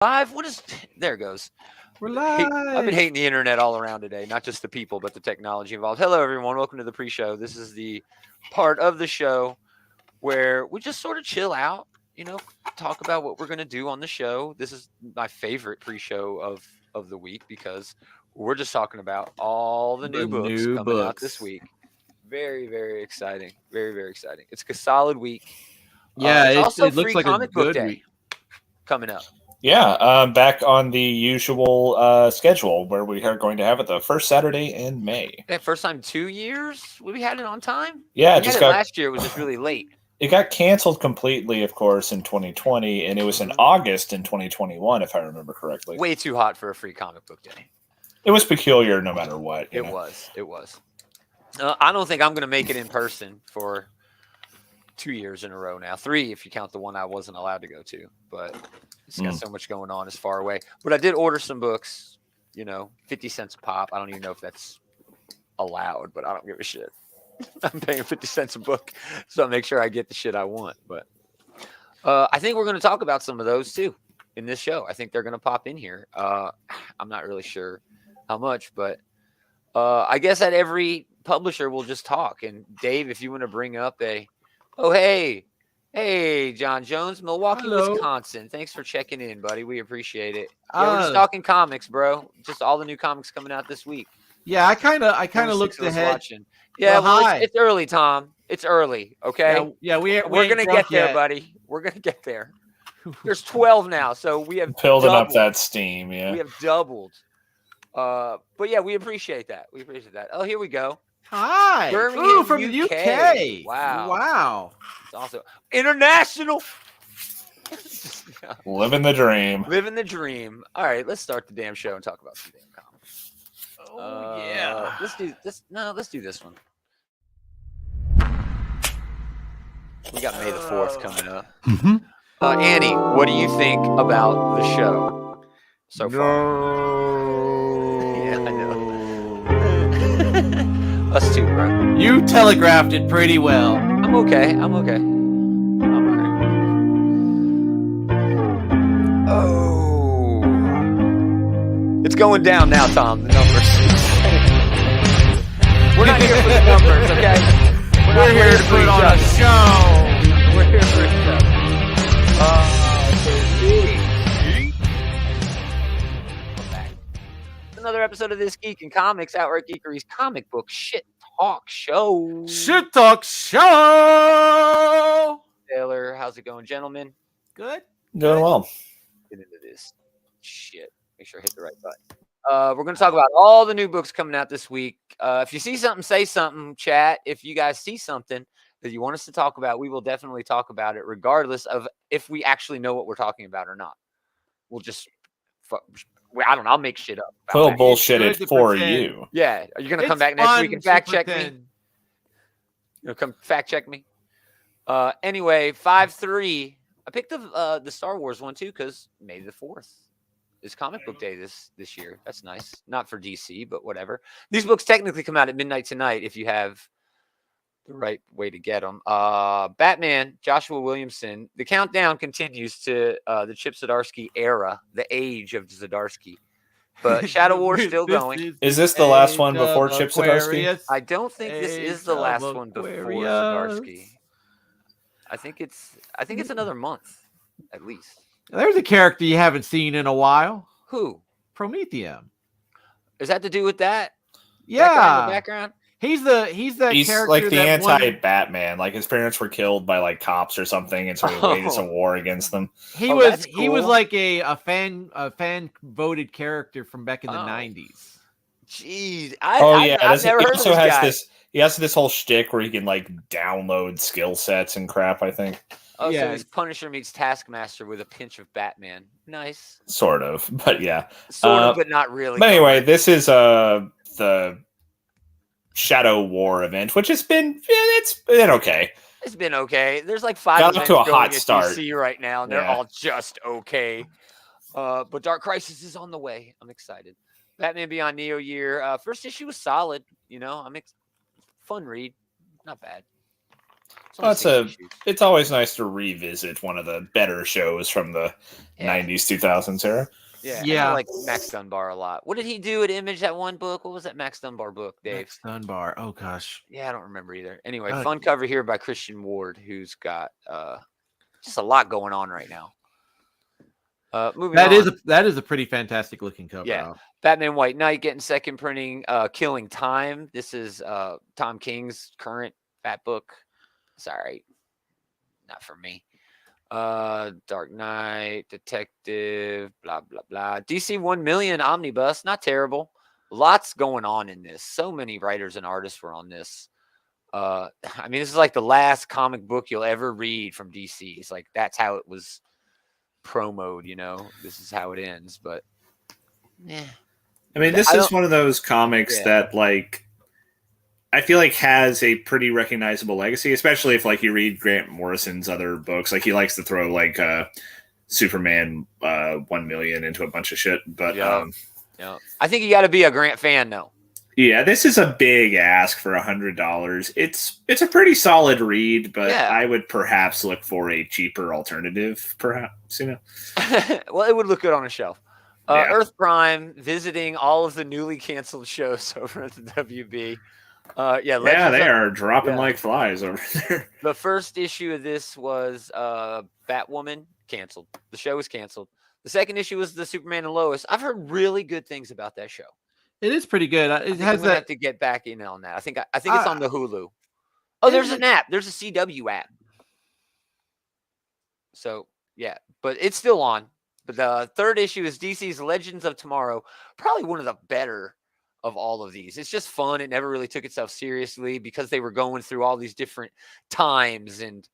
Live? What is there it goes. We're I've been live. hating the internet all around today, not just the people, but the technology involved. Hello, everyone. Welcome to the pre-show. This is the part of the show where we just sort of chill out, talk about what we're going to do on the show. This is my favorite pre-show of the week because we're just talking about all the new books coming out this week. Very, very exciting. Very, very exciting. It's a solid week. Yeah, it's also it looks free like a comic book good day week. coming up. Yeah, back on the usual schedule where we are going to have it the first Saturday in May. That first time 2 years we had it on time. Yeah, we had it last year. It was just really late. It got canceled completely, of course, in 2020, and it was in August in 2021, if I remember correctly. Way too hot for a free comic book day. It was peculiar, no matter what. It was. I don't think I'm going to make it in person for 2 years in a row now. 3 if you count the one I wasn't allowed to go to, but it's got so much going on. It's far away. But I did order some books, 50 cents a pop. I don't even know if that's allowed, but I don't give a shit. I'm paying 50 cents a book, so I make sure I get the shit I want. But I think we're going to talk about some of those too in this show. I think they're going to pop in here. I'm not really sure how much, but I guess that every publisher will just talk. And Dave, if you want to bring up Hey, John Jones, Milwaukee, Hello. Wisconsin. Thanks for checking in, buddy. We appreciate it. Yeah, we're just talking comics, bro. Just all the new comics coming out this week. Yeah, I kind of looked ahead. Watching. Yeah, it's early, Tom. It's early, okay? Yeah, we're going to get there, buddy. We're going to get there. There's 12 now, so we have building up that steam, yeah. We have doubled. But yeah, we appreciate that. Oh, here we go. Hi. Birmingham, from the UK. Wow. It's also international. Living the dream. Living the dream. All right, let's start the damn show and talk about some damn comics. Yeah. Let's do this. No, let's do this one. We got May the 4th coming up. Annie, what do you think about the show so far? Yeah, I know. Us too, bro. You telegraphed it pretty well. I'm okay. Oh. It's going down now, Tom, the numbers. We're not here for the numbers, okay? We're here to put on a show. We're here for a show. Another episode of This Geek in Comics, Outright Geekery's comic book shit talk show. Shit talk show. Taylor, how's it going, gentlemen? Good. Doing well. Get into this shit. Make sure I hit the right button. We're going to talk about all the new books coming out this week. If you see something, say something, chat. If you guys see something that you want us to talk about, we will definitely talk about it, regardless of if we actually know what we're talking about or not. We'll just... I don't know. I'll make shit up. We'll bullshit it for you. Yeah. Are you going to come back next week and fact check me? Come fact check me? Anyway, 5-3. I picked the Star Wars one, too, because May the 4th is comic book day this year. That's nice. Not for DC, but whatever. These books technically come out at midnight tonight if you have the right way to get them. Batman, Joshua Williamson. The countdown continues to the Chip Zdarsky era, the age of Zdarsky. But Shadow War's still going. Is this the last one before Chip Zdarsky? I don't think this is the last one before Zdarsky. I think it's another month at least. There's a character you haven't seen in a while. Who? Prometheum. Is that to do with that? Yeah. That guy in the background? He's character like the anti-Batman. Like his parents were killed by like cops or something, and so he waged a war against them. He was like a fan voted character from back in the 90s. Jeez, I've never heard of this guy. He has this whole shtick where he can like download skill sets and crap, I think. Oh, yeah. So he's Punisher meets Taskmaster with a pinch of Batman. Nice. Sort of, but yeah. Sort of, but not really. But anyway, this is the Shadow War event, which has been it's been okay. It's been okay. There's like 5 got events to a going hot at start DC right now, and they're all just okay. But Dark Crisis is on the way. I'm excited. Batman Beyond Neo year. First issue was solid. Fun read, not bad. It's only Well, 6 issues. it's always nice to revisit one of the better shows from the Yeah. 90s, 2000s era. Yeah, and Yeah. I like Max Dunbar a lot. What did he do at Image, that one book? What was that Max Dunbar book, Dave? Max Dunbar. Oh gosh. Yeah, I don't remember either. Anyway, Uh, fun cover here by Christian Ward, who's got just a lot going on right now. Moving on. That is a pretty fantastic looking cover. Yeah. Batman White Knight getting second printing. Killing Time. This is Tom King's current Bat book. It's all right. Not for me. Dark Knight, Detective, blah blah blah. DC 1 Million Omnibus, not terrible. Lots going on in this. So many writers and artists were on this. I mean, this is like the last comic book you'll ever read from DC. It's like that's how it was promoted, you know. This is how it ends, but yeah. I mean, this is one of those comics that, like, I feel like has a pretty recognizable legacy, especially if, like, you read Grant Morrison's other books. Like, he likes to throw, like, Superman 1 million into a bunch of shit. But yeah, I think you got to be a Grant fan, though. Yeah, this is a big ask for $100. It's a pretty solid read, but I would perhaps look for a cheaper alternative, perhaps, you know. Well, it would look good on a shelf. Earth Prime visiting all of the newly canceled shows over at the WB. They are dropping like flies over there. The first issue of this was Batwoman, canceled. The show was canceled. The second issue was the Superman and Lois. I've heard really good things about that show. It is pretty good. It has have to get back in on that. I think it's on the Hulu. Oh, there's an app. There's a CW app. So yeah, but it's still on. But the third issue is DC's Legends of Tomorrow. Probably one of the better of all of these. It's just fun. It never really took itself seriously because they were going through all these different times and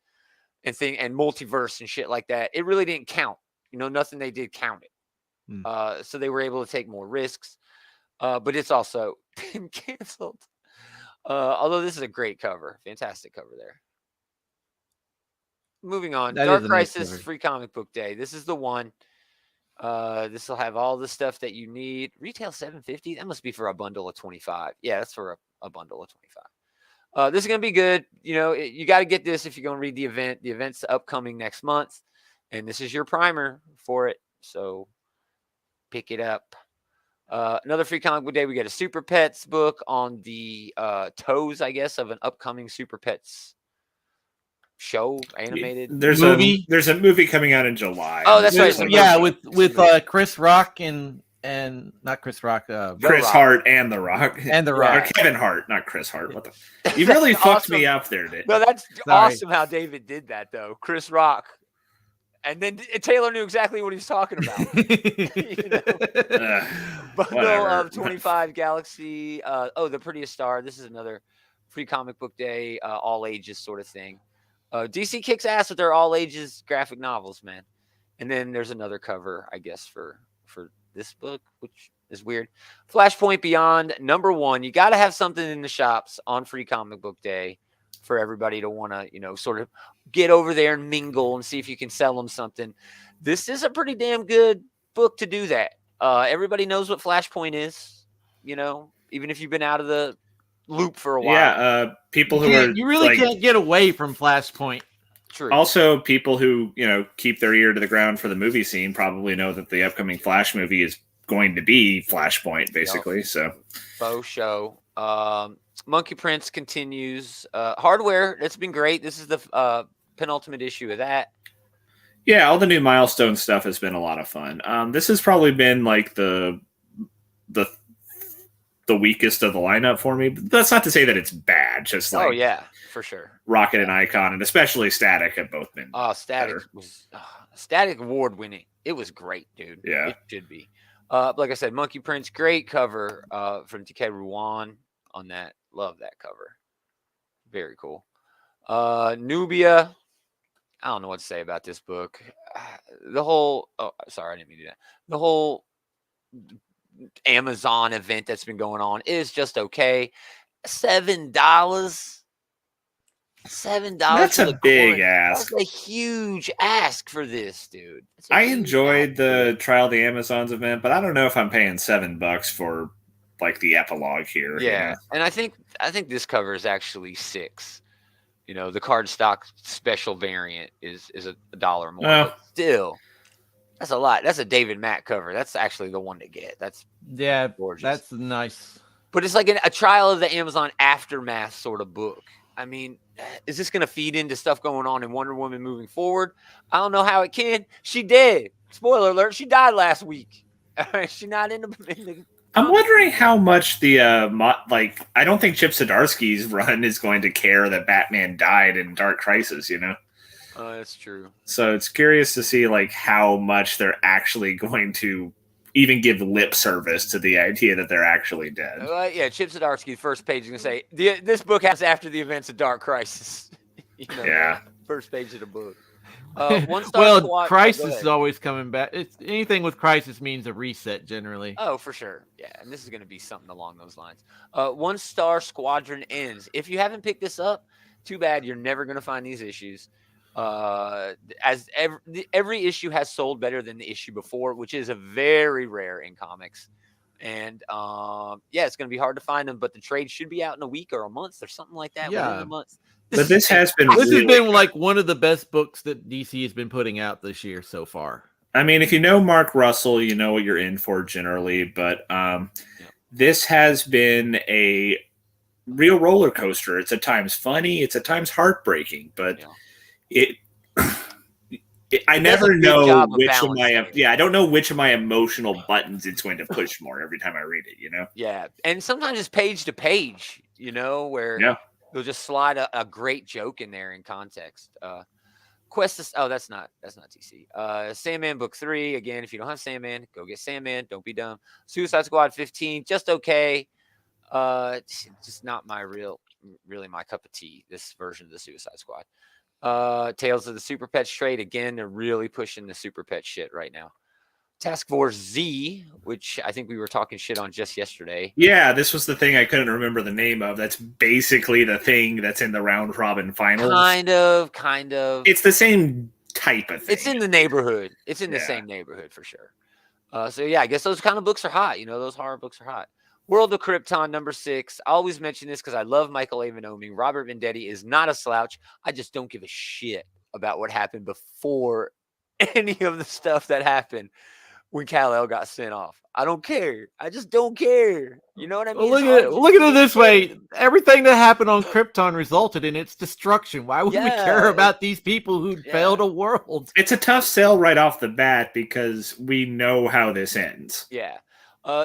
multiverse and shit like that. It really didn't count. You know, nothing they did counted. So they were able to take more risks. But it's also been canceled. Although this is a great cover. Fantastic cover there. Moving on. Dark Crisis Free Comic Book Day. This is the one. This will have all the stuff that you need. Retail $7.50. That must be for a bundle of 25. Yeah, that's for a bundle of 25. This is going to be good. You know, you got to get this if you're going to read the event. The event's upcoming next month. And this is your primer for it. So pick it up. Another Free Comic Book Day. We get a Super Pets book on the toes, I guess, of an upcoming Super Pets show, animated. There's a movie coming out in July. Oh, that's right. Yeah, with Chris Rock and not Chris Rock, Chris Hart and The Rock. And The Rock. Or Kevin Hart, not Chris Hart. What the? You really fucked me up there, Dave. No, that's awesome how David did that, though. Chris Rock. And then Taylor knew exactly what he's talking about. You know? Bundle of 25 Galaxy. The Prettiest Star. This is another Free Comic Book Day, all ages sort of thing. DC kicks ass with their all ages graphic novels, man. And then there's another cover, I guess, for this book, which is weird. Flashpoint Beyond #1. You got to have something in the shops on Free Comic Book Day for everybody to want to, you know, sort of get over there and mingle and see if you can sell them something. This is a pretty damn good book to do that. Everybody knows what Flashpoint is, you know, even if you've been out of the loop for a while. Yeah, people who you really can't get away from Flashpoint. True. Also, people who, you know, keep their ear to the ground for the movie scene probably know that the upcoming Flash movie is going to be Flashpoint, basically. So, faux show. Monkey Prince continues. Hardware, it's been great. This is the penultimate issue of that. Yeah, all the new milestone stuff has been a lot of fun. This has probably been like the weakest of the lineup for me. But that's not to say that it's bad. Just like, oh yeah, for sure. Rocket and Icon, and especially Static, have both been. Static was Static award winning. It was great, dude. Yeah, it should be. Like I said, Monkey Prince, great cover from TK Ruan on that. Love that cover. Very cool. Nubia. I don't know what to say about this book. The whole sorry, I didn't mean to do that. The whole Amazon event that's been going on is just okay. $7. That's a big ask. That's a huge ask for this, dude. I enjoyed the Trial of the Amazons event, but I don't know if I'm paying $7 for like the epilogue here. Yeah, you know? And I think this cover is actually $6. You know, the cardstock special variant is $1 more, but still, that's a lot. That's a David Mack cover. That's actually the one to get. That's gorgeous. That's nice. But it's like a trial of the Amazon aftermath sort of book. I mean, is this going to feed into stuff going on in Wonder Woman moving forward? I don't know how it can. She did. Spoiler alert. She died last week. She's not in the I'm wondering how much the I don't think Chip Zdarsky's run is going to care that Batman died in Dark Crisis, you know. That's true. So it's curious to see like how much they're actually going to even give lip service to the idea that they're actually dead. Yeah, Chip Zdarsky, first page is going to say, this book happens after the events of Dark Crisis. You know, yeah. First page of the book. Crisis is always coming back. It's anything with Crisis means a reset generally. Oh, for sure. Yeah, and this is going to be something along those lines. 1 Star Squadron ends. If you haven't picked this up, too bad. You're never going to find these issues. As every issue has sold better than the issue before, which is a very rare in comics. And it's going to be hard to find them, but the trade should be out in a week or a month or something like that. Yeah. Within a month. This has been like one of the best books that DC has been putting out this year so far. I mean, if you know Mark Russell, you know what you're in for generally, but this has been a real roller coaster. It's at times funny, it's at times heartbreaking, but I never know which of my I don't know which of my emotional buttons it's going to push more every time I read it, you know? Yeah. And sometimes it's page to page, you know, where they'll just slide a great joke in there in context. Quest that's not DC. Sandman book 3. Again, if you don't have Sandman, go get Sandman. Don't be dumb. Suicide Squad 15, just okay. Just not really my cup of tea, this version of the Suicide Squad. Tales of the Super Pets trade. Again, they're really pushing the Super Pet shit right now. Task Force Z, which I think we were talking shit on just yesterday. Yeah, this was the thing I couldn't remember the name of. That's basically the thing that's in the round robin finals. Kind of. It's the same type of thing. It's in the neighborhood. It's in the same neighborhood for sure. I guess those kind of books are hot. You know, those horror books are hot. World of Krypton, number 6. I always mention this because I love Michael Avon Oeming. Robert Venditti is not a slouch. I just don't give a shit about what happened before any of the stuff that happened when Kal-El got sent off. I don't care. I just don't care. You know what I mean? Well, look at it this way. Everything that happened on Krypton resulted in its destruction. Why would we care about these people who failed a world? It's a tough sell right off the bat because we know how this ends. Yeah.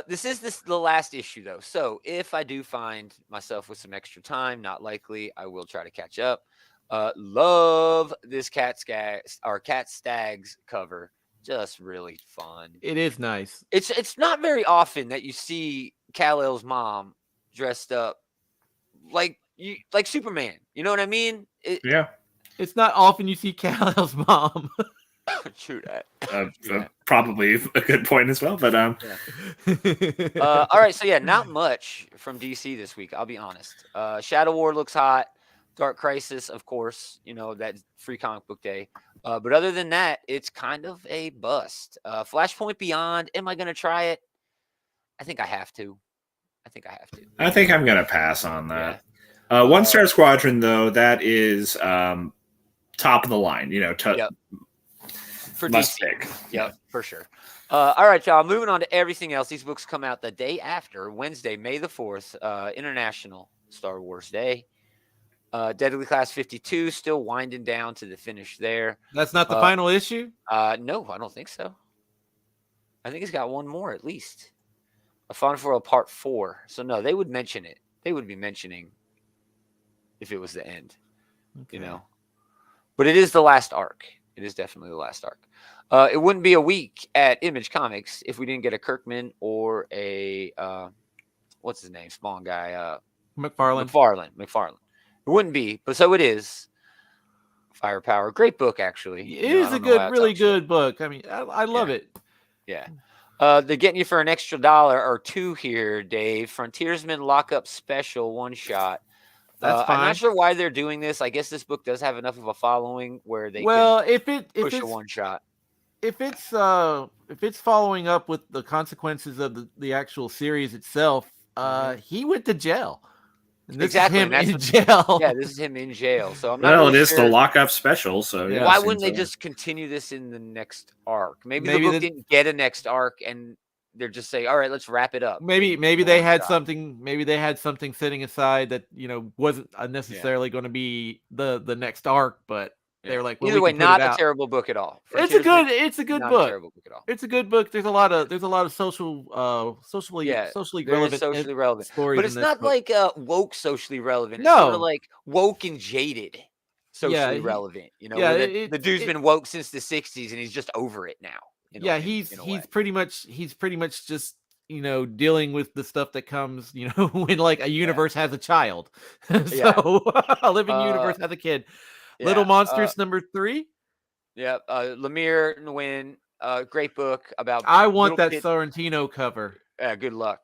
This is the last issue, though. So if I do find myself with some extra time, not likely, I will try to catch up. Love this Cat Stags cover. Just really fun. It is nice. It's not very often that you see Kal-El's mom dressed up like Superman. You know what I mean? It's not often you see Kal-El's mom. True that. Probably a good point as well. But all right. So not much from DC this week. I'll be honest. Shadow War looks hot. Dark Crisis, of course. You know, that free comic book day. But other than that, it's kind of a bust. Flashpoint Beyond. Am I going to try it? I think I have to. I think I'm going to pass on that. Yeah. 1 Star Squadron, though, that is top of the line. You know, for DC. Yep, for sure. All right, y'all. Moving on to everything else. These books come out the day after, Wednesday, May the 4th, International Star Wars Day. Deadly Class 52, still winding down to the finish there. That's not the final issue? No, I don't think so. I think it's got one more at least. A Fauna World Part 4. So no, they would mention it. They would be mentioning if it was the end. Okay. You know. But it is the last arc. It is definitely the last arc. It wouldn't be a week at Image Comics if we didn't get a Kirkman or a what's his name? Spawn guy. McFarlane. It wouldn't be, but so it is. Firepower. Great book, actually. It is a good, really good book. I mean, I love it. Yeah. They're getting you for an extra $1 or $2 here, Dave. Frontiersman Lockup Special one-shot. That's fine. I'm not sure why they're doing this. I guess this book does have enough of a following where they can push a one-shot. If it's following up with the consequences of the actual series itself, he went to jail. And this Exactly, is him and that's in what- jail. Yeah, this is him in jail. So I'm not Well, really it is sure. the lockup special, so Yeah. yeah. Why seems wouldn't they like- just continue this in the next arc? Maybe the Maybe book the- didn't get a next arc, and they're just saying, "All right, let's wrap it up." Maybe in they one had shot. something. Maybe they had something sitting aside that wasn't necessarily going to be the next arc, but they were like, well, Either we way, can put not it a out. terrible book at all. It's a Frontiersman, good not a book. terrible book at all. It's a good book. There's a lot of socially Yeah, socially very relevant socially relevant, stories but in it's this not book. like woke socially relevant. It's sort of No. like woke and jaded socially he- relevant. yeah, where it- the dude's it- been woke since the '60s, and he's just over it now. Yeah, in he's a way. pretty much just dealing with the stuff that comes when like a universe has a child. So a living universe has a kid. Little Monsters number 3. Yeah, Lemire Nguyen, great book about. I want little that kid- Sorrentino cover. Good luck.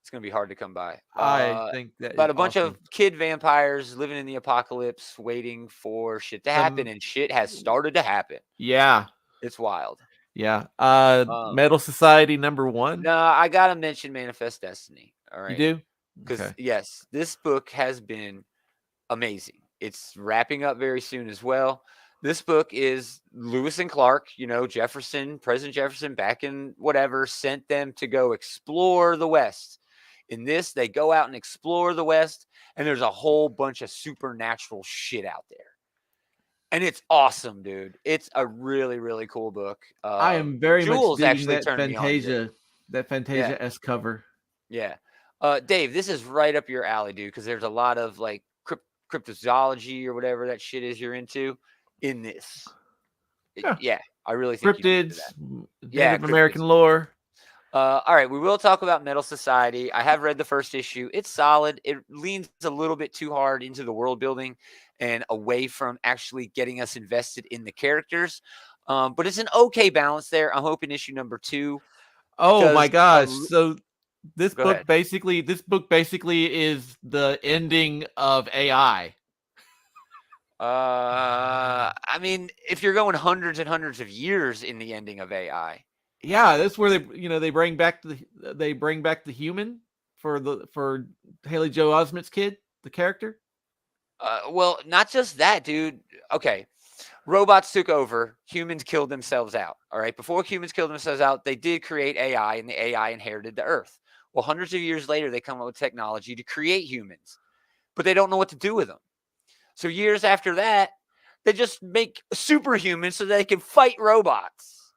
It's gonna be hard to come by. I think that About is a bunch awesome. of kid vampires living in the apocalypse, waiting for shit to happen, and shit has started to happen. Yeah. It's wild. Yeah. Metal Society number 1. No, I gotta mention Manifest Destiny. All right, You do? because yes, this book has been amazing. It's wrapping up very soon as well. This book is Lewis and Clark, President Jefferson, back in whatever, sent them to go explore the West. In this, they go out and explore the West, and there's a whole bunch of supernatural shit out there. And it's awesome, dude. It's a really, really cool book. I am very Jules much actually digging turned me on to it. that Fantasia-esque cover. Yeah. Dave, this is right up your alley, dude, because there's a lot of like cryptozoology or whatever that shit is you're into in this. Yeah. I really think you'd be into Cryptids, that. Native cryptids. American lore. All right, we will talk about Metal Society. I have read the first issue. It's solid. It leans a little bit too hard into the world building and away from actually getting us invested in the characters. But it's an okay balance there. I'm hoping issue number 2. Oh my gosh. does- So this Go book ahead. basically is the ending of AI. I mean, if you're going hundreds and hundreds of years in the ending of AI, Yeah, that's where they bring back the human for Haley Joel Osment's kid, the character. well, not just that, dude. Okay, robots took over. Humans killed themselves out. All right, before humans killed themselves out, they did create AI, and the AI inherited the Earth. Well, hundreds of years later, they come up with technology to create humans, but they don't know what to do with them. So years after that, they just make superhumans so they can fight robots.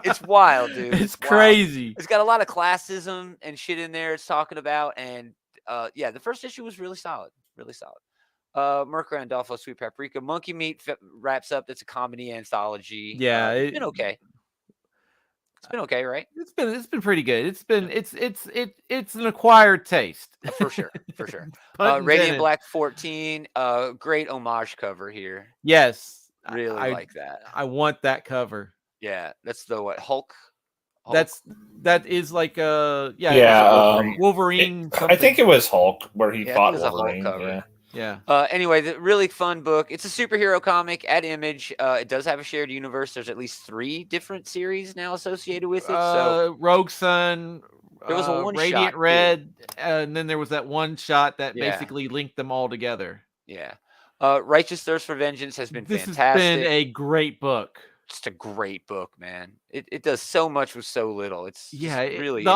It's wild, dude. It's wild. crazy. It's got a lot of classism and shit in there. It's talking about, and the first issue was really solid, really solid. Mercury and Adolfo, Sweet Paprika, Monkey Meat wraps up. It's a comedy anthology. Yeah, it's been okay. It's been okay, right? It's been pretty good. It's an acquired taste. For sure, for sure. Pun Radiant intended. Black 14, great homage cover here. Yes, Really I like that. I want that cover. Yeah, that's the Hulk. That is like Yeah, Wolverine. I think it was Hulk where he Yeah, I fought think it was a Hulk Wolverine. cover. Yeah. Anyway, the really fun book. It's a superhero comic at Image. It does have a shared universe. There's at least 3 different series now associated with it. So Rogue Sun. There was a one Radiant shot, too. Red, and then there was that one shot that Yeah. basically linked them all together. yeah, Righteous Thirst for Vengeance has been This has fantastic. been a great book. Just a great book, man. It does so much with so little. It's just really the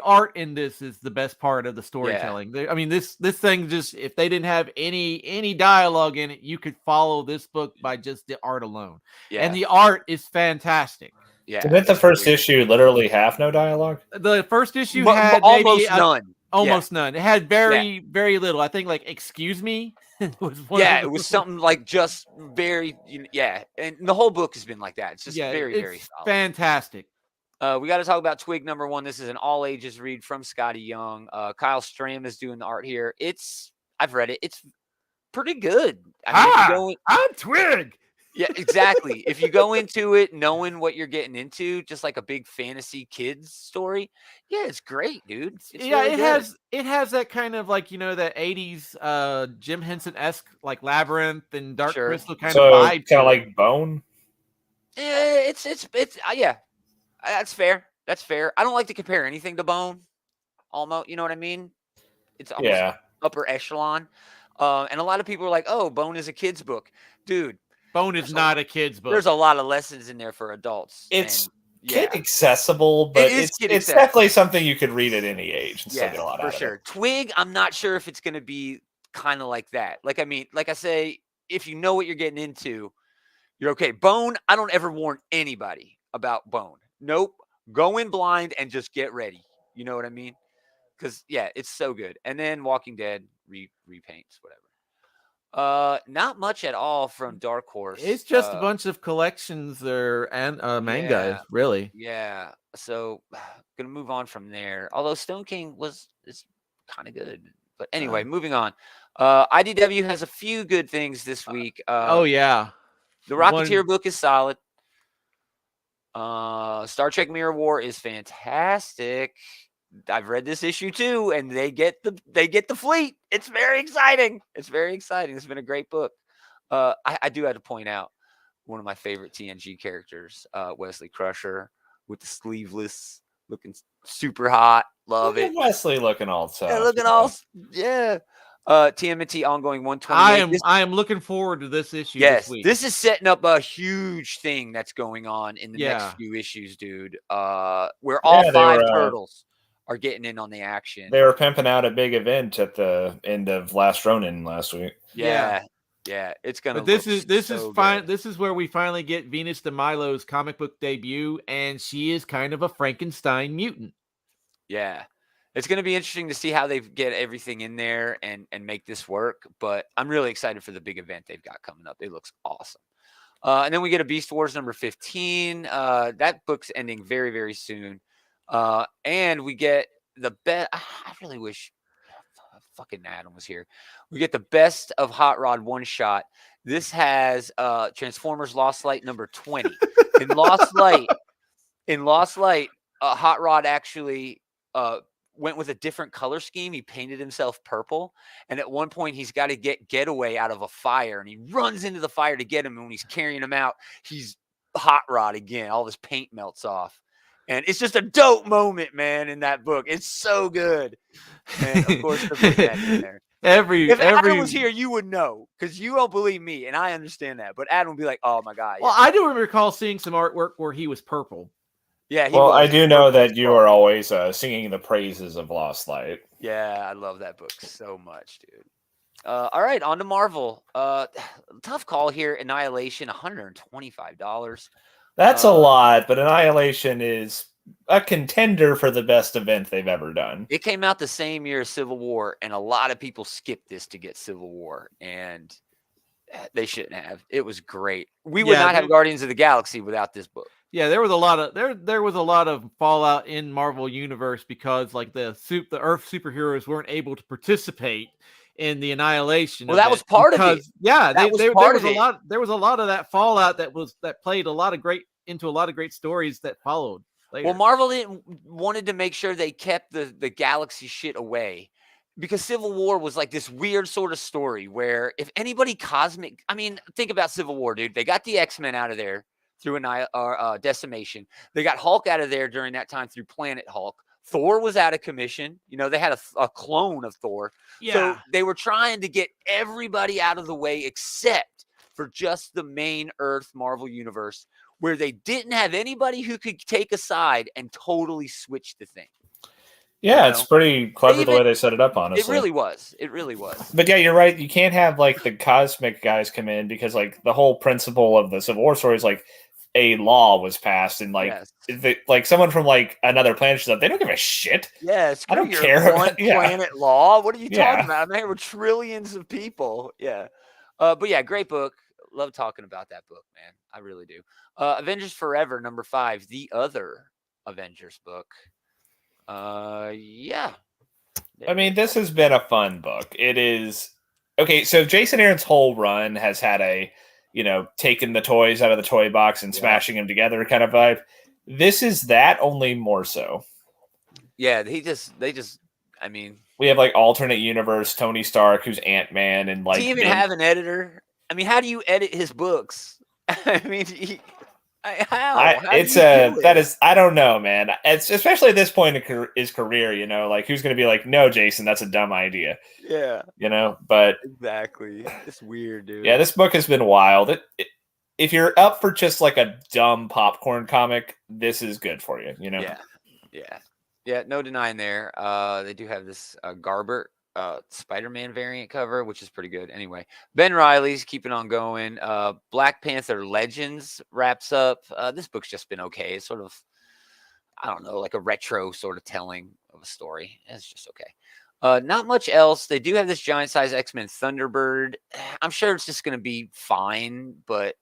art in this is the best part of the storytelling. I mean, this thing, just if they didn't have any dialogue in it, you could follow this book by just the art alone. Yeah, And the art is fantastic. yeah. Didn't the first issue literally have no dialogue? The first issue But had almost maybe none. almost none. It had very little. I think like "Excuse me" was one. Yeah, of the- it was something like just very, and the whole book has been like that. It's just very, it's very solid. fantastic. We got to talk about Twig number 1. This is an all ages read from Scotty Young. Kyle Stram is doing the art here. I've read it. It's pretty good. I mean, I'm Twig. yeah, exactly. If you go into it knowing what you're getting into, just like a big fantasy kids story, yeah, it's great, dude. It's really good. It has that kind of like that 80s Jim Henson-esque like Labyrinth and Dark Sure. Crystal kind So of vibe. kind to of it. like Bone. It's yeah, that's fair. That's fair. I don't like to compare anything to Bone. Almost, you know what I mean? It's almost Yeah. upper echelon. And a lot of people are like, "Oh, Bone is a kid's book." Dude, Bone is not a kid's book. there's a lot of lessons in there for adults. It's and, kid accessible, but It is kid it's accessible. definitely something you could read at any age and still get a lot out for of sure. it. Twig, I'm not sure if it's going to be kind of like that. Like, I mean, like I say, if you know what you're getting into, you're okay. Bone, I don't ever warn anybody about Bone. Nope. Go in blind and just get ready. You know what I mean? Because, yeah, it's so good. And then Walking Dead repaints, whatever. Not much at all from Dark Horse. It's just a bunch of collections and manga, really. Yeah. So gonna move on from there. Although Stone King is kind of good. But anyway, moving on. IDW has a few good things this week. Oh yeah. The Rocketeer book is solid. Star Trek Mirror War is fantastic. I've read this issue too, and they get the fleet. It's very exciting. It's been a great book. I do have to point out one of my favorite TNG characters, Wesley Crusher, with the sleeveless, looking super hot. Love it. Wesley looking all tough. Yeah. TMNT ongoing 128. I am looking forward to this issue. Yes, this week. This is setting up a huge thing that's going on in the next few issues, dude. Where all 5 turtles are getting in on the action. They were pimping out a big event at the end of Last Ronin last week. Yeah, it's gonna. But this is fine. This is where we finally get Venus de Milo's comic book debut, and she is kind of a Frankenstein mutant. Yeah, it's gonna be interesting to see how they get everything in there and make this work. But I'm really excited for the big event they've got coming up. It looks awesome. And then we get a Beast Wars number 15. That book's ending very, very soon. And we get the best. I really wish fucking Adam was here. We get the best of Hot Rod one shot. This has Transformers Lost Light number 20. In Lost Light, Hot Rod actually went with a different color scheme. He painted himself purple, and at one point he's got to get Getaway out of a fire, and he runs into the fire to get him. And when he's carrying him out, he's Hot Rod again. All his paint melts off. And it's just a dope moment, man, in that book. It's so good. And of course, that in there. If Adam was here, you would know, because you don't believe me, and I understand that. But Adam would be like, "Oh my god!" Well, I do recall seeing some artwork where he was purple. Yeah. Well, I do know that you are always singing the praises of Lost Light. Yeah, I love that book so much, dude. All right, on to Marvel. Tough call here. Annihilation, $125. That's a lot, but Annihilation is a contender for the best event they've ever done. It came out the same year as Civil War, and a lot of people skipped this to get Civil War, and they shouldn't have. It was great. We would not have Guardians of the Galaxy without this book. Yeah, there was a lot of fallout in Marvel Universe because like the Earth superheroes weren't able to participate in the Annihilation. Well, that was part of it. Yeah, there was a lot of that fallout that played into a lot of great stories that followed later. Well, Marvel wanted to make sure they kept the galaxy shit away, because Civil War was like this weird sort of story where if anybody cosmic, I mean, think about Civil War, dude. They got the X-Men out of there through Decimation. They got Hulk out of there during that time through Planet Hulk. Thor was out of commission. You know, they had a clone of Thor. Yeah. So they were trying to get everybody out of the way except for just the main Earth Marvel Universe, where they didn't have anybody who could take a side and totally switch the thing. Yeah, it's pretty clever the way they set it up, honestly. It really was. But yeah, you're right. You can't have like the cosmic guys come in, because like the whole principle of the Civil War story is like a law was passed, and like like someone from like another planet shows up, they don't give a shit. Yeah, I don't care. One planet law. What are you talking about? Man, we're trillions of people. Yeah, but yeah, great book. Love talking about that book, man. I really do. Avengers Forever number 5, the other Avengers book. Yeah. I mean, this has been a fun book. It is okay. So Jason Aaron's whole run has had a, taking the toys out of the toy box and smashing them together kind of vibe. This is that, only more so. Yeah, I mean, we have like alternate universe Tony Stark, who's Ant-Man, and like. Do you even have an editor? I mean, how do you edit his books? I mean, How it's do you do that it? is, I don't know, man. It's especially at this point in his career, you know, like who's going to be like, no, Jason, that's a dumb idea, Yeah, you know. But exactly. It's weird, dude. yeah, this book has been wild. If you're up for just like a dumb popcorn comic, this is good for you, you know. Yeah. No denying there. They do have this Garbert Spider-Man variant cover, which is pretty good. Anyway, Ben Reilly's keeping on going. Black Panther Legends wraps up. This book's just been okay. It's sort of, I don't know, like a retro sort of telling of a story. It's just okay. Not much else. They do have this giant size X-Men Thunderbird. I'm sure it's just going to be fine, but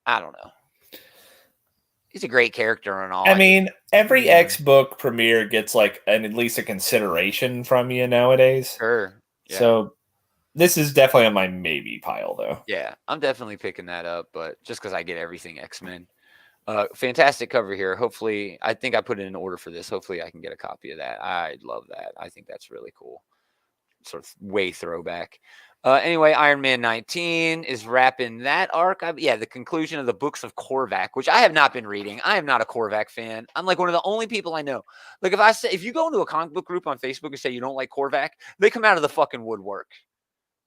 I don't know. He's a great character and all. I mean, every X book premiere gets like at least a consideration from you nowadays. Sure. Yeah. So this is definitely on my maybe pile, though. Yeah, I'm definitely picking that up, but just because I get everything X-Men. Fantastic cover here. Hopefully, I think I put in an order for this. Hopefully, I can get a copy of that. I'd love that. I think that's really cool. Sort of way throwback. Anyway, Iron Man 19 is wrapping that arc. The conclusion of the books of Korvac, which I have not been reading. I am not a Korvac fan. I'm like one of the only people I know. Like if you go into a comic book group on Facebook and say you don't like Korvac, they come out of the fucking woodwork.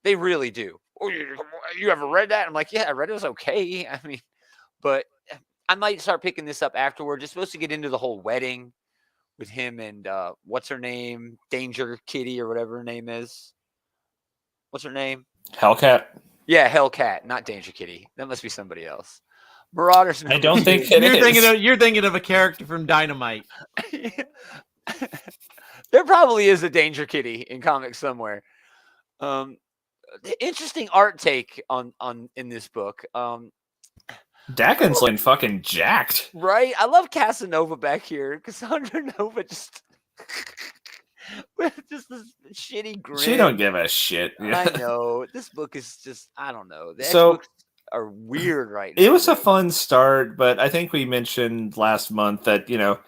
They really do. Oh, you ever read that? I'm like, yeah, I read it. It was okay. I mean, but I might start picking this up afterward. Just supposed to get into the whole wedding with him and what's her name? Danger Kitty or whatever her name is. What's her name? Hellcat. Yeah, Hellcat, not Danger Kitty. That must be somebody else. Marauders. I don't think it is. You're thinking of a character from Dynamite. There probably is a Danger Kitty in comics somewhere. Interesting art take on in this book. Dakin's like fucking jacked. Right? I love Casanova back here. Cassandra Nova just with just this shitty grin. She don't give a shit. I know. This book is just, I don't know. The So X-books are weird right now. It was a fun start, but I think we mentioned last month that, you know,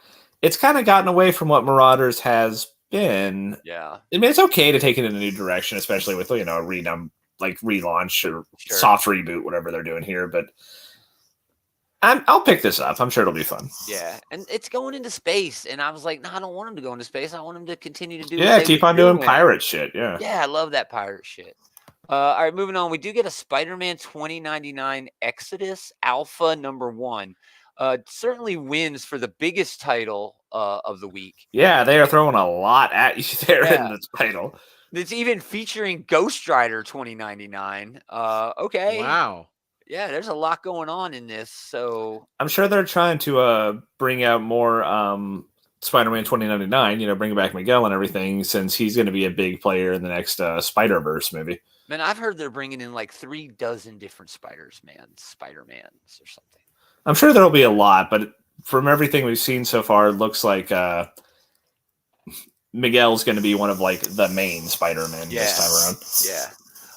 it's kind of gotten away from what Marauders has been. Yeah. I mean, it's okay to take it in a new direction, especially with, you know, a relaunch or soft reboot, whatever they're doing here. But I'll pick this up. I'm sure it'll be fun. Yeah, and it's going into space, and I was like, no, I don't want him to go into space. I want him to continue to do. Keep on doing pirate shit. Yeah, I love that pirate shit. All right, moving on. We do get a Spider-Man 2099 Exodus Alpha #1. Certainly wins for the biggest title of the week. Yeah, they are throwing a lot at you there in the title. It's even featuring Ghost Rider 2099. Okay. Wow. Yeah, there's a lot going on in this. So I'm sure they're trying to bring out more Spider-Man 2099, you know, bring back Miguel and everything, since he's going to be a big player in the next Spider-Verse movie. Man, I've heard they're bringing in like 36 different Spider-Mans or something. I'm sure there'll be a lot, but from everything we've seen so far, it looks like Miguel's going to be one of like the main Spider-Man this time around. Yeah.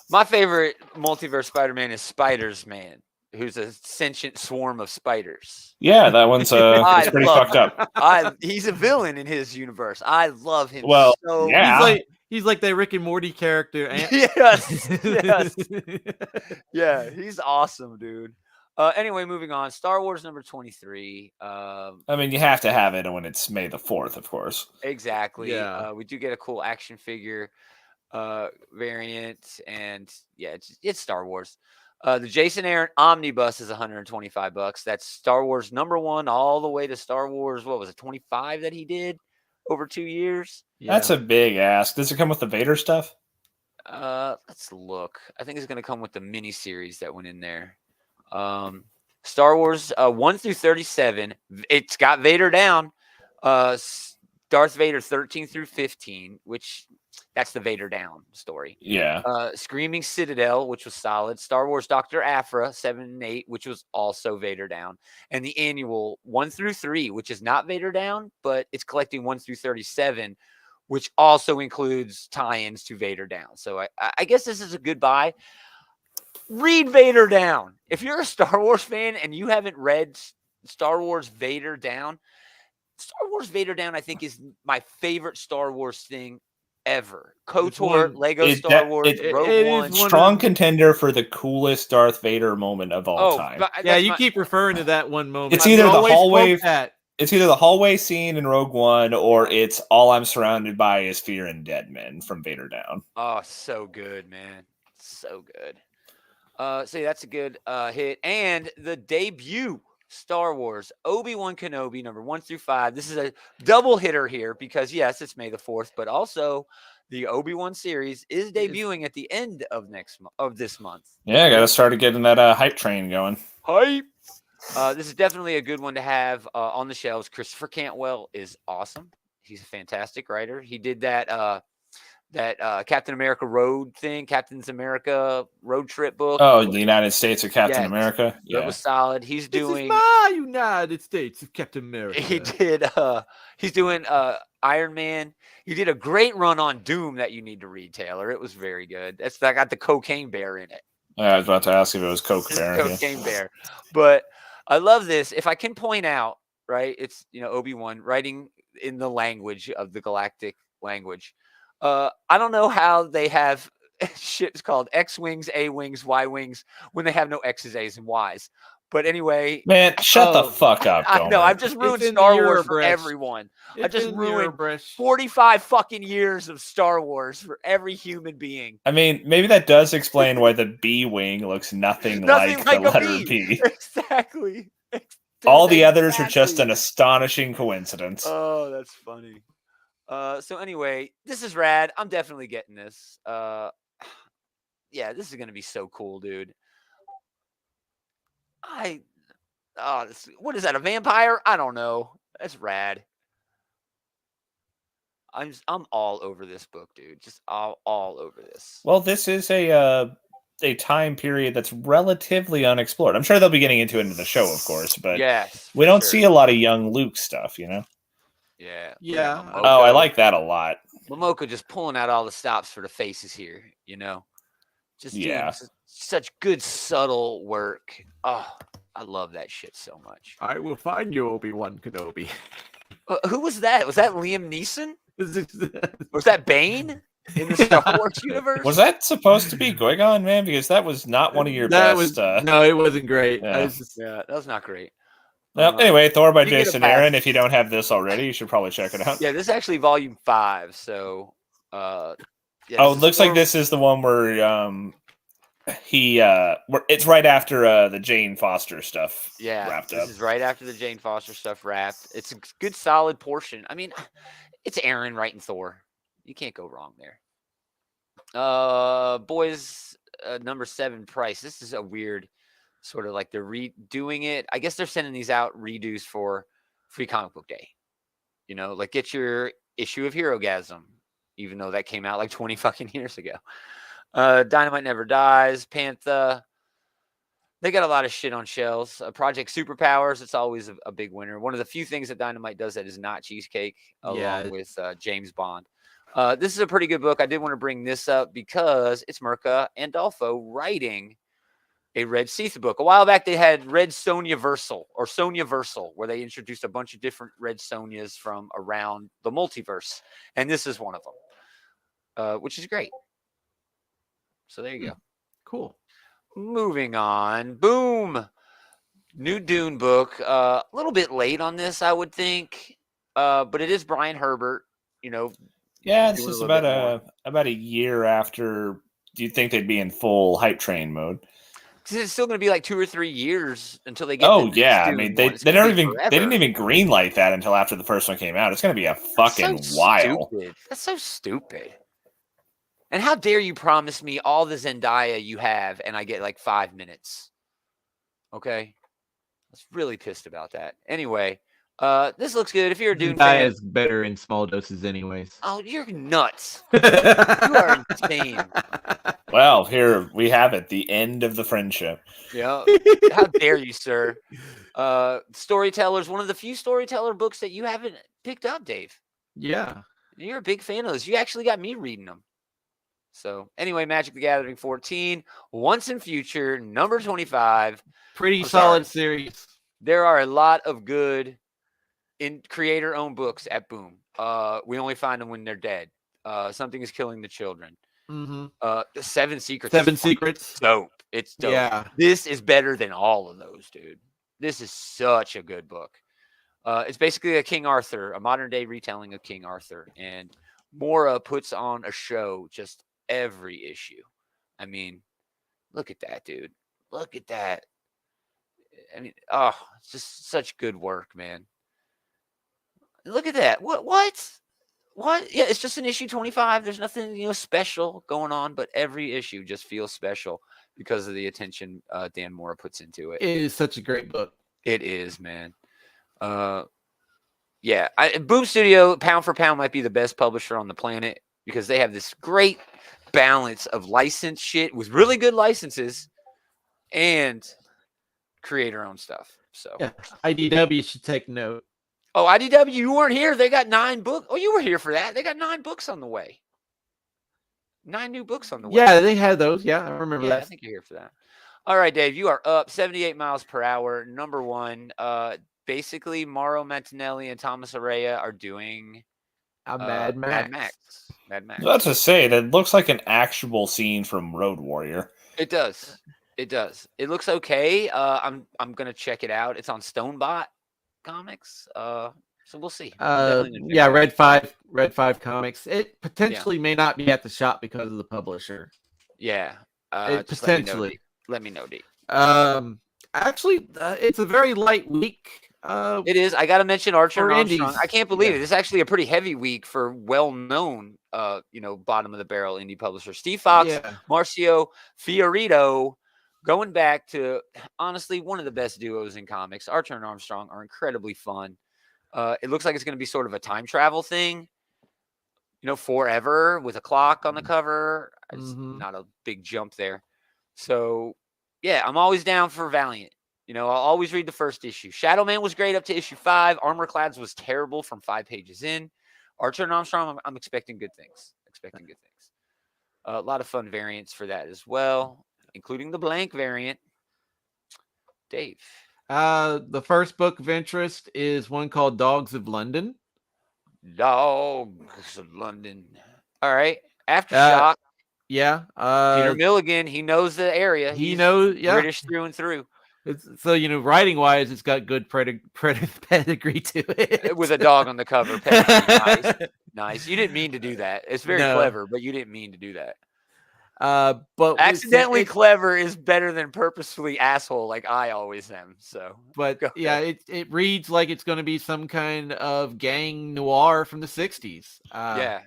My favorite multiverse Spider-Man is Spiders-Man, who's a sentient swarm of spiders. Yeah, that one's it's pretty fucked up. He's a villain in his universe. I love him. Well, so yeah. He's like the Rick and Morty character. Yes. Yeah, he's awesome, dude. Anyway, moving on. Star Wars number 23. I mean, you have to have it when it's May the 4th, of course. Exactly. Yeah. We do get a cool action figure variant, and yeah, it's Star Wars. The Jason Aaron omnibus is $125. That's Star Wars #1 all the way to Star Wars. What was it, 25 that he did over 2 years? Yeah. That's a big ask. Does it come with the Vader stuff? Let's look. I think it's going to come with the mini series that went in there. Star Wars 1 through 37. It's got Vader down. Darth Vader 13 through 15, which that's the Vader down story. Yeah. Screaming Citadel, which was solid. Star Wars Dr. Aphra 7 and 8, which was also Vader down. And the annual 1 through 3, which is not Vader down, but it's collecting 1 through 37, which also includes tie-ins to Vader down. So I guess this is a good buy. Read Vader Down. If you're a Star Wars fan and you haven't read Star Wars Vader Down, Star Wars Vader Down, I think, is my favorite Star Wars thing ever. KOTOR, one- Lego Star Wars, Rogue it One. is one Strong of- contender for the coolest Darth Vader moment of all time. but Yeah, you keep referring to that one moment. It's We either the always hallway. quote that. It's either the hallway scene in Rogue One, or it's all I'm surrounded by is fear and dead men from Vader Down. Oh, so good, man. So good. So that's a good hit. And the debut Star Wars Obi-Wan Kenobi number 1 through 5. This is a double hitter here because yes, it's May the 4th, but also the Obi-Wan series is debuting at the end of this month. Yeah, I gotta start getting that hype train going. Hype. This is definitely a good one to have on the shelves. Christopher Cantwell is awesome. He's a fantastic writer. He did that Captain America Road thing, Captain's America Road Trip book. Oh, the United States of Captain America. Yeah, it was solid. He's doing This is my United States of Captain America. He did. He's doing Iron Man. He did a great run on Doom that you need to read, Taylor. It was very good. I got the Cocaine Bear in it. I was about to ask if it was Coke Bear. Cocaine Bear, but I love this. If I can point out, right, it's Obi-Wan writing in the language of the galactic language. I don't know how they have ships called X-Wings, A-Wings, Y-Wings when they have no X's, A's, and Y's. But anyway, man, shut the fuck up. I know. I've just ruined Star Wars for everyone. I just ruined 45 fucking years of Star Wars for every human being. I mean, maybe that does explain why the B-Wing looks nothing like the letter B. Exactly. All the others are just an astonishing coincidence. Oh, that's funny. So anyway, this is rad. I'm definitely getting this. Yeah, this is gonna be so cool, dude. What is that? A vampire? I don't know. That's rad. I'm all over this book, dude. Just all over this. Well, this is a time period that's relatively unexplored. I'm sure they'll be getting into it in the show, of course, but yes, we don't see a lot of young Luke stuff, Yeah. Yeah. Oh, I like that a lot. Momoko just pulling out all the stops for the faces here, Just doing such good subtle work. Oh, I love that shit so much. I will find you, Obi-Wan Kenobi. Who was that? Was that Liam Neeson? Was that Bane in the Star Wars universe? Was that supposed to be Qui-Gon, man? Because that was not one of your best. No, it wasn't great. Yeah. That was not great. Well, anyway, Thor by you get a Jason pass. Aaron. If you don't have this already, you should probably check it out. Yeah, this is actually volume 5. So, it looks like this is the one where it's right after the Jane Foster stuff wrapped up. This is right after the Jane Foster stuff wrapped. It's a good solid portion. I mean, it's Aaron writing Thor. You can't go wrong there. Boys, number 7 price. This is a weird sort of like they're redoing it. I guess they're sending these out redos for Free Comic Book Day. Like get your issue of Herogasm, even though that came out like 20 fucking years ago. Dynamite Never Dies, Panther. They got a lot of shit on shelves. Project Superpowers, it's always a big winner. One of the few things that Dynamite does that is not cheesecake, along with James Bond. This is a pretty good book. I did want to bring this up because it's Mirka Andolfo writing a Red Seath book. A while back, they had Red Sonja Versal, where they introduced a bunch of different Red Sonjas from around the multiverse. And this is one of them, which is great. So there you go. Cool. Moving on. Boom. New Dune book. A little bit late on this, I would think. But it is Brian Herbert, Yeah, this is about a year after. Do you think they'd be in full hype train mode? Because it's still going to be like 2 or 3 years until they get. Oh yeah, I mean they didn't even greenlight that until after the first one came out. It's going to be a fucking while. That's so stupid. And how dare you promise me all the Zendaya you have, and I get like 5 minutes? Okay, I was really pissed about that. Anyway, this looks good. If you're a Dune fan, is better in small doses, anyways. Oh, you're nuts! You are insane. Well, here we have it. The end of the friendship. Yeah. How dare you, sir? Storytellers, one of the few storyteller books that you haven't picked up, Dave. Yeah. You're a big fan of those. You actually got me reading them. So anyway, Magic the Gathering 14, Once and Future, number 25. Pretty solid series. There are a lot of good creator-owned books at Boom. We only find them when they're dead. Something is Killing the Children. Mm-hmm. The Seven Secrets. Seven Secrets. Dope. It's dope. Yeah. This is better than all of those, dude. This is such a good book. It's basically a modern day retelling of King Arthur, and Mora puts on a show just every issue. I mean, look at that, dude. Look at that. I mean, it's just such good work, man. Look at that. What? Yeah, it's just an issue 25. There's nothing, special going on, but every issue just feels special because of the attention Dan Mora puts into it. It is such a great book. It is, man. Yeah, Boom Studio, pound for pound, might be the best publisher on the planet because they have this great balance of licensed shit with really good licenses and creator-owned stuff. So yeah, IDW should take note. Oh, IDW, you weren't here. They got 9 books. Oh, you were here for that. They got 9 books on the way. 9 new books on the way. Yeah, they had those. Yeah, I remember that. I think you're here for that. All right, Dave, you are up 78 miles per hour. Number 1. Basically, Mauro Mantinelli and Thomas Araya are doing Mad Max. Mad Max. That's to say, that looks like an actual scene from Road Warrior. It does. It does. It looks okay. I'm gonna check it out. It's on Stonebot Comics. So we'll see. Yeah, Red 5 Comics. It potentially may not be at the shop because of the publisher. Yeah. Potentially. Let me know, D. Actually, it's a very light week. It is. I got to mention Archer and Armstrong. indies. I can't believe it. It's actually a pretty heavy week for well-known, bottom of the barrel indie publishers. Steve Fox, Marcio Fiorito, going back to honestly one of the best duos in comics. Archer and Armstrong are incredibly fun. It looks like it's going to be sort of a time travel thing. Forever with a clock on the cover. It's not a big jump there. So, yeah, I'm always down for Valiant. I'll always read the first issue. Shadow Man was great up to issue 5. Armorclads was terrible from 5 pages in. Archer and Armstrong, I'm expecting good things. A lot of fun variants for that as well, including the blank variant. Dave. The first book of interest is one called Dogs of London. Dogs of London. All right. Aftershock. Yeah. Peter Milligan, he knows the area. He knows, British through and through. So, writing wise, it's got good pedigree to it. With a dog on the cover. Pedigree. Nice. You didn't mean to do that. It's very clever, but you didn't mean to do that. But accidentally clever is better than purposefully asshole, like I always am. So, but yeah, it reads like it's going to be some kind of gang noir from the 60s. Yeah.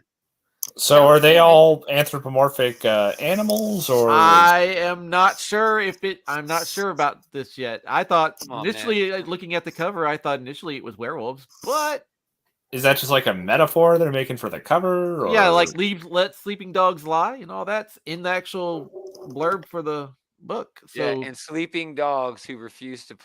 So are they all anthropomorphic animals, or I am not sure I'm not sure about this yet. I thought initially, looking at the cover, it was werewolves, but is that just like a metaphor they're making for the cover? Or? Yeah, like let sleeping dogs lie and all that's in the actual blurb for the book. So yeah, and sleeping dogs who refuse to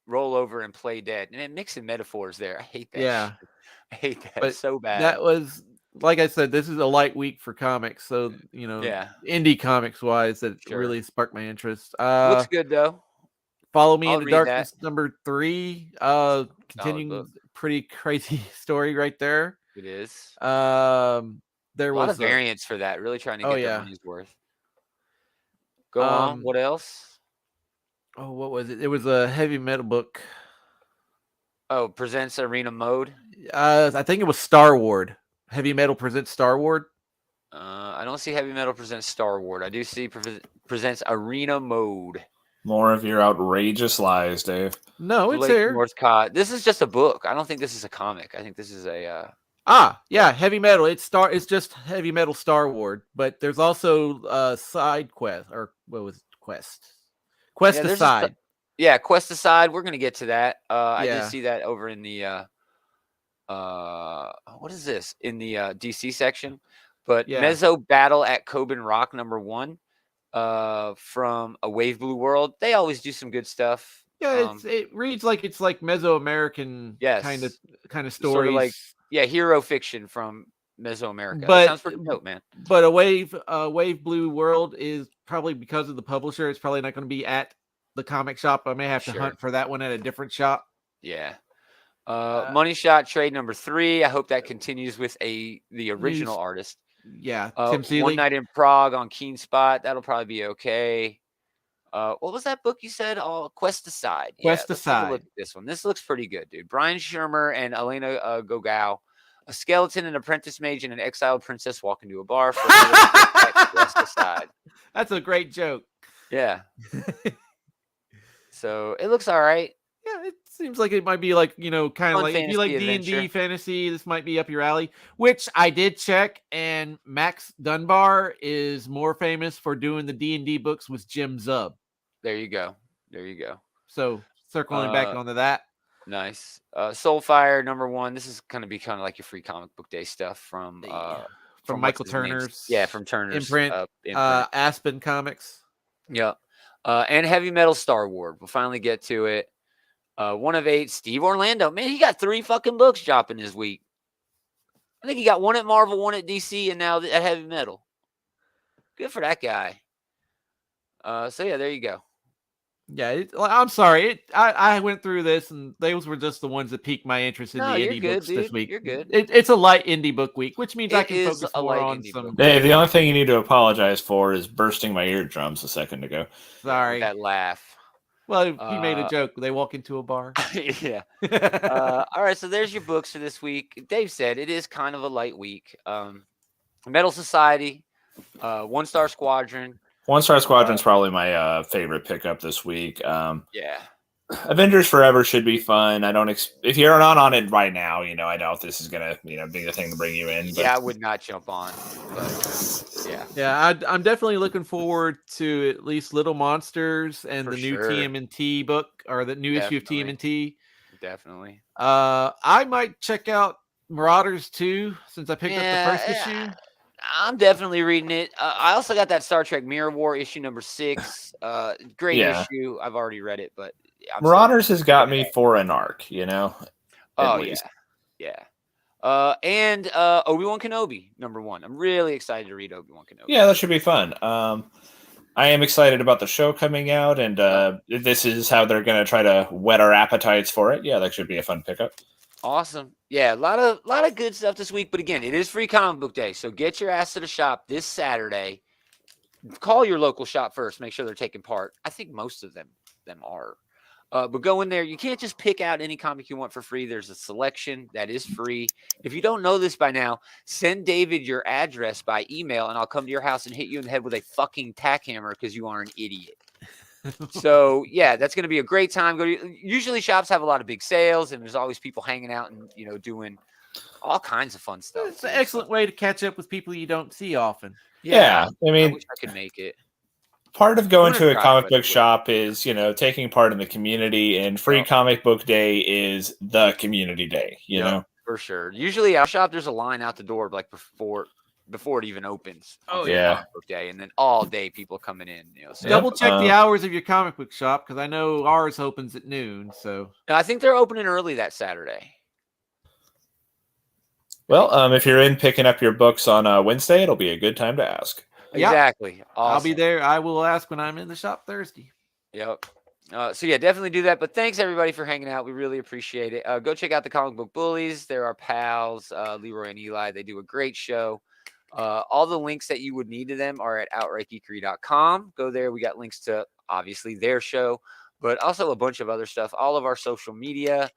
roll over and play dead. And mixing metaphors there. I hate that. Yeah. Shit. I hate that so bad. That was, like I said, this is a light week for comics. So, indie comics wise, that really sparked my interest. Looks good though. Follow Me in the Darkness, number 3. Continuing pretty crazy story right there. It is. There was a lot of variants for that. Really trying to get their money's worth. Go on. What else? Oh, what was it? It was a heavy metal book. Oh, presents Arena Mode. I think it was Star Ward. Heavy Metal presents Star Ward. I don't see Heavy Metal presents Star Ward. I do see presents Arena Mode. More of your outrageous lies, Dave. No, it's here. Northcott. This is just a book. I don't think this is a comic. I think this is a. Yeah, Heavy Metal. It's just Heavy Metal Star Ward, but there's also side quest, or what was it? Quest Aside. Quest Aside. We're gonna get to that. I did see that over in the what is this in the DC section? But Mezzo Battle at Coben Rock number 1. From A Wave Blue World. They always do some good stuff. Yeah, it reads like it's like Mesoamerican kind of stories. Sort of like hero fiction from Mesoamerica. But sounds pretty dope, man. But a Wave Blue World is probably, because of the publisher, it's probably not going to be at the comic shop. I may have to hunt for that one at a different shop. Yeah. Money Shot trade number 3. I hope that continues with the original artist. Yeah, Tim One Seeley. Night in Prague on Keen Spot. That'll probably be okay. What was that book you said? Quest Aside. Quest Let's take a look Aside. at this one. This looks pretty good, dude. Brian Shermer and Elena Gogao. A skeleton, an apprentice mage, and an exiled princess walk into a bar for Quest Aside. That's a great joke. Yeah. So it looks all right. Yeah, it seems like it might be like, kind of Fun like if you like fantasy D&D adventure. fantasy, this might be up your alley, which I did check, and Max Dunbar is more famous for doing the D&D books with Jim Zub. There you go. So circling back onto that. Nice. Soulfire #1. This is going to be kind of like your free comic book day stuff from Michael Turner's from Turner's imprint. Aspen Comics. Yeah. And Heavy Metal Star Wars. We'll finally get to it. 1 of 8, Steve Orlando. Man, he got 3 fucking books dropping this week. I think he got 1 at Marvel, 1 at DC, and now at Heavy Metal. Good for that guy. So yeah, there you go. Yeah, I'm sorry. I went through this, and those were just the ones that piqued my interest in the indie books this week. You're good. It's a light indie book week, which means I can focus more on some. Dave, the only thing you need to apologize for is bursting my eardrums a second ago. Sorry. That laugh. Well, he made a joke. They walk into a bar. Yeah. All right, so there's your books for this week. Dave said it is kind of a light week. Metal Society, 1 Star Squadron. 1 Star Squadron's probably my favorite pickup this week. Yeah. Avengers Forever should be fun. I don't if you're not on it right now, I doubt this is gonna be the thing to bring you in. But... Yeah, I would not jump on. But yeah. I'm definitely looking forward to at least Little Monsters and the new TMNT book, or the new issue of TMNT. Definitely. I might check out Marauders 2 since I picked up the first issue. I'm definitely reading it. I also got that Star Trek Mirror War issue #6. Great issue. I've already read it, but Marauders has got me for an arc, Oh yeah. And Obi-Wan Kenobi #1. I'm really excited to read Obi-Wan Kenobi. Yeah, that should be fun. I am excited about the show coming out, and this is how they're going to try to whet our appetites for it. Yeah, that should be a fun pickup. Awesome. Yeah, a lot of good stuff this week. But again, it is free comic book day, so get your ass to the shop this Saturday. Call your local shop first. Make sure they're taking part. I think most of them are. But go in there. You can't just pick out any comic you want for free. There's a selection that is free. If you don't know this by now, send David your address by email, and I'll come to your house and hit you in the head with a fucking tack hammer because you are an idiot. So yeah, that's going to be a great time. Usually shops have a lot of big sales, and there's always people hanging out and doing all kinds of fun stuff. It's an excellent way to catch up with people you don't see often. Yeah, I mean, I wish I could make it. Part of going to a comic book shop is, taking part in the community, and free comic book day is the community day, you know? For sure. Usually our shop, there's a line out the door like before it even opens. Oh yeah. Comic book day, and then all day people coming in. So double check the hours of your comic book shop, because I know ours opens at noon. So I think they're opening early that Saturday. Well, if you're in picking up your books on Wednesday, it'll be a good time to ask. Exactly. Awesome. I'll be there. I will ask when I'm in the shop Thursday. Yep. So yeah, definitely do that. But thanks everybody for hanging out. We really appreciate it. Go check out the Comic Book Bullies. They're our pals, Leroy and Eli. They do a great show. All the links that you would need to them are at outrightgeekery.com. Go there. We got links to obviously their show, but also a bunch of other stuff. All of our social media,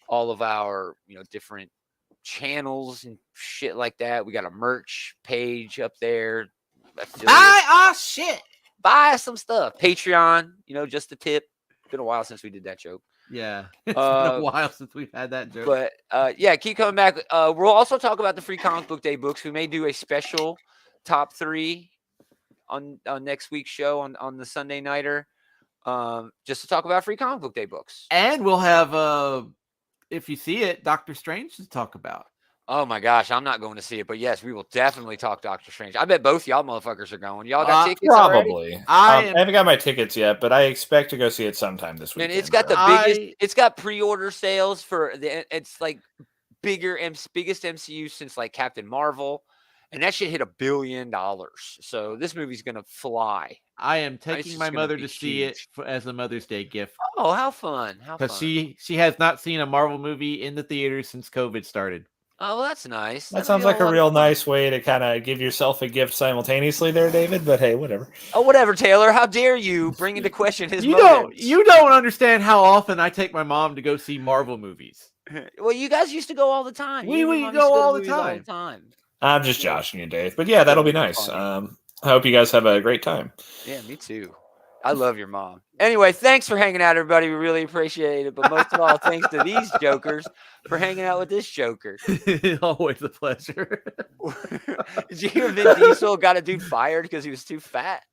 all of our different channels and shit like that. We got a merch page up there. Buy some stuff. Patreon, just a tip. Been a while since we did that joke. Yeah, it's been a while since we've had that joke. But yeah, keep coming back. We'll also talk about the free comic book day books. We may do a special top 3 on next week's show on the Sunday nighter, just to talk about free comic book day books. And we'll have if you see it, Doctor Strange to talk about. Oh my gosh, I'm not going to see it, but yes, we will definitely talk Doctor Strange. I bet both y'all motherfuckers are going. Y'all got tickets probably. Already? I haven't got my tickets yet, but I expect to go see it sometime this week. And it's got the biggest. It's got pre-order sales for it's like biggest MCU since like Captain Marvel, and that shit hit $1 billion. So this movie's gonna fly. I am taking my mother to see it as a Mother's Day gift. Oh, how fun! Because she has not seen a Marvel movie in the theater since COVID started. Oh, well, that's nice. That sounds like a real nice way to kind of give yourself a gift simultaneously there, David. But hey, whatever. Oh, whatever, Taylor. How dare you bring into question his You don't understand how often I take my mom to go see Marvel movies. Well, you guys used to go all the time. We go all the time. I'm just joshing you, Dave. But yeah, that'll be nice. I hope you guys have a great time. Yeah, me too. I love your mom. Anyway, thanks for hanging out, everybody. We really appreciate it. But most of all, thanks to these jokers for hanging out with this joker. Always a pleasure. Did you hear Vin Diesel got a dude fired because he was too fat?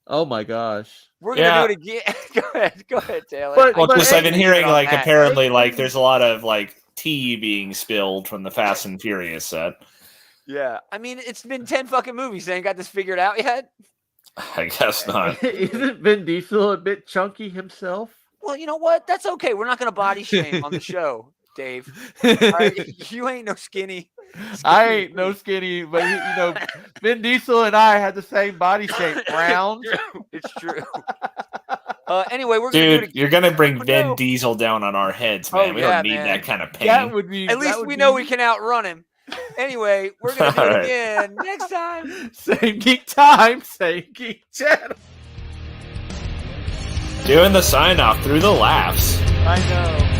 Oh my gosh. We're gonna do it again. Go ahead, Taylor. I've been hearing like apparently like there's a lot of like tea being spilled from the Fast and Furious set. Yeah, I mean it's been 10 fucking movies. They ain't got this figured out yet. I guess not. Isn't Vin Diesel a bit chunky himself? Well, you know what? That's okay. We're not going to body shame on the show, Dave. All right? You ain't no skinny. I ain't no skinny, but Vin Diesel and I had the same body shape. Round. It's true. Anyway, we're going to do it again. You're going to bring Vin Diesel down on our heads, man. We don't need that kind of pain. That would be. At least we know we can outrun him. Anyway, we're going to do it again next time. Same geek time, same geek channel. Doing the sign off through the laughs. I know.